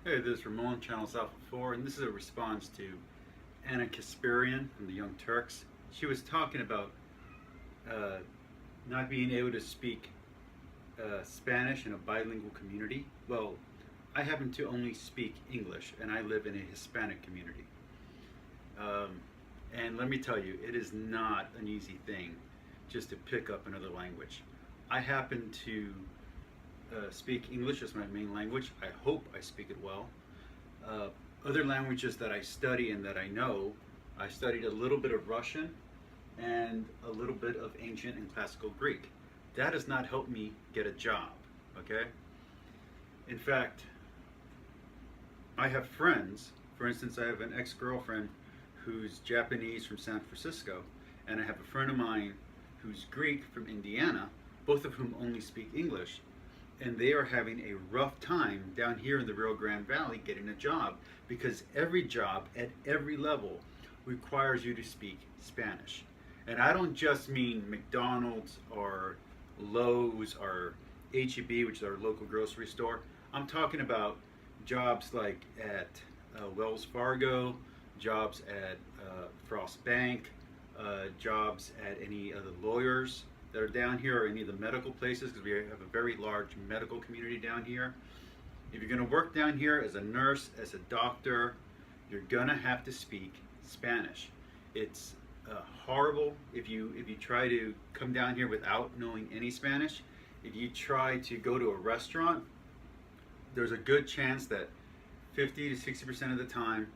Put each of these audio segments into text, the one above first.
Hey, this is Ramon, Channels Alpha 4, and this is a response to Ana Kasparian from the Young Turks. She was talking about uh, not being able to speak Spanish in a bilingual community. Well, I happen to only speak English, and I live in a Hispanic community. Um, and let me tell you, it is not an easy thing just to pick up another language. I happen to speak English as my main language. I hope I speak it well. Uh, Other languages that I study and that I know, I studied a little bit of Russian and a little bit of ancient and classical Greek. That has not helped me get a job, okay? In fact, I have friends, for instance, I have an ex-girlfriend who's Japanese from San Francisco, and I have a friend of mine who's Greek from Indiana, both of whom only speak English, and they are having a rough time down here in the Rio Grande Valley getting a job because every job at every level requires you to speak Spanish. And I don't just mean McDonald's or Lowe's or HEB, which is our local grocery store. I'm talking about jobs like at Wells Fargo, jobs at Frost Bank, jobs at any of the lawyers that are down here or any of the medical places, because we have a very large medical community down here. If you're going to work down here as a nurse, as a doctor, you're going to have to speak Spanish. It's horrible if you try to come down here without knowing any Spanish. If you try to go to a restaurant, there's a good chance that 50 to 60% of the time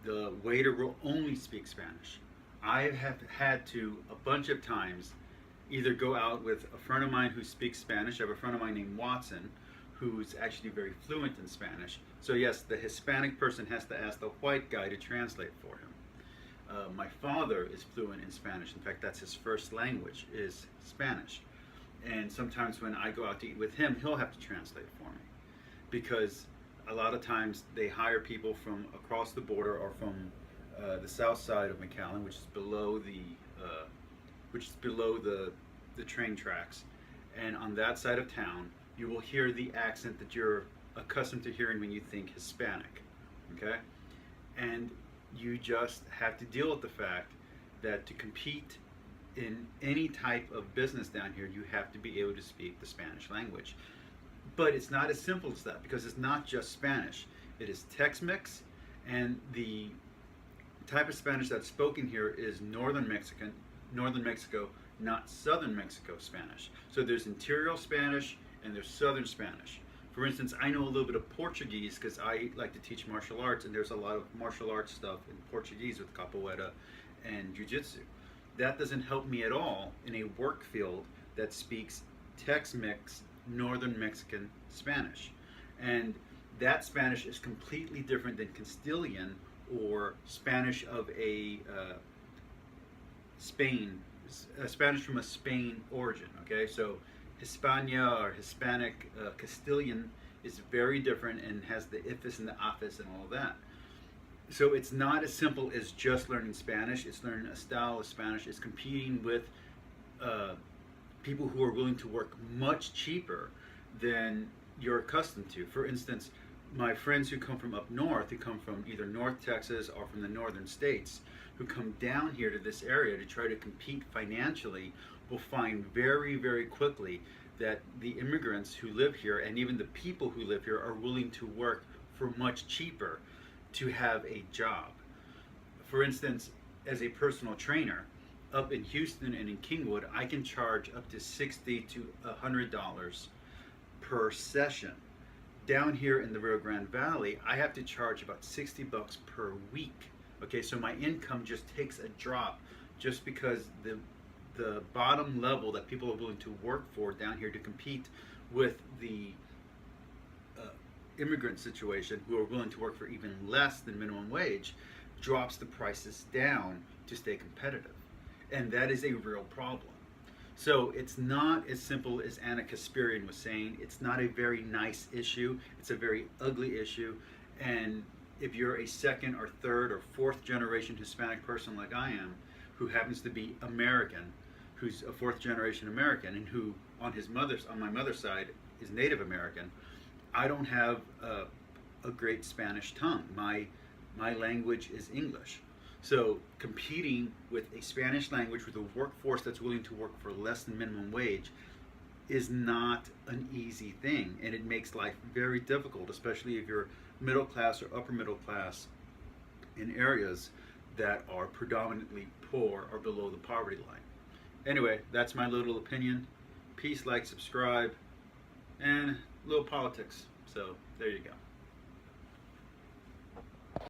the waiter will only speak Spanish. I have had to a bunch of times either go out with a friend of mine who speaks Spanish. I have a friend of mine named Watson who's actually very fluent in Spanish. So yes, the Hispanic person has to ask the white guy to translate for him. My father is fluent in Spanish. In fact, that's his first language is Spanish. And sometimes when I go out to eat with him, he'll have to translate for me because a lot of times they hire people from across the border or from the south side of McAllen, which is below the train tracks. And on that side of town, you will hear the accent that you're accustomed to hearing when you think Hispanic, okay? And you just have to deal with the fact that to compete in any type of business down here, you have to be able to speak the Spanish language. But it's not as simple as that because it's not just Spanish. It is Tex-Mex, and the type of Spanish that's spoken here is northern Mexico, not southern Mexico Spanish. So there's interior Spanish and there's southern Spanish. For instance, I know a little bit of Portuguese because I like to teach martial arts, and there's a lot of martial arts stuff in Portuguese with capoeira and jiu-jitsu. That doesn't help me at all in a work field that speaks Tex-Mex, northern Mexican Spanish. And that Spanish is completely different than Castilian or Spanish of a Spanish from a Spain origin. Okay, so Hispania or Hispanic Castilian is very different and has the ifs and the afis and all of that. So it's not as simple as just learning Spanish. It's learning a style of Spanish. It's competing with people who are willing to work much cheaper than you're accustomed to. For instance, my friends who come from up north, who come from either North Texas or from the northern states, who come down here to this area to try to compete financially, will find very, very quickly that the immigrants who live here and even the people who live here are willing to work for much cheaper to have a job. For instance, as a personal trainer, up in Houston and in Kingwood, I can charge up to $60 to $100 per session. Down here in the Rio Grande Valley, I have to charge about $60 per week. Okay, so my income just takes a drop just because the bottom level that people are willing to work for down here to compete with the immigrant situation who are willing to work for even less than minimum wage drops the prices down to stay competitive. And that is a real problem. So it's not as simple as Ana Kasparian was saying. It's not a very nice issue. It's a very ugly issue. And if you're a second or third or fourth generation Hispanic person like I am, who happens to be American, who's a fourth generation American, and who on my mother's side is Native American, I don't have a great Spanish tongue. My language is English. So competing with a Spanish language with a workforce that's willing to work for less than minimum wage is not an easy thing, and it makes life very difficult, especially if you're middle class or upper middle class in areas that are predominantly poor or below the poverty line. Anyway, that's my little opinion. Peace, like, subscribe, and a little politics. So there you go.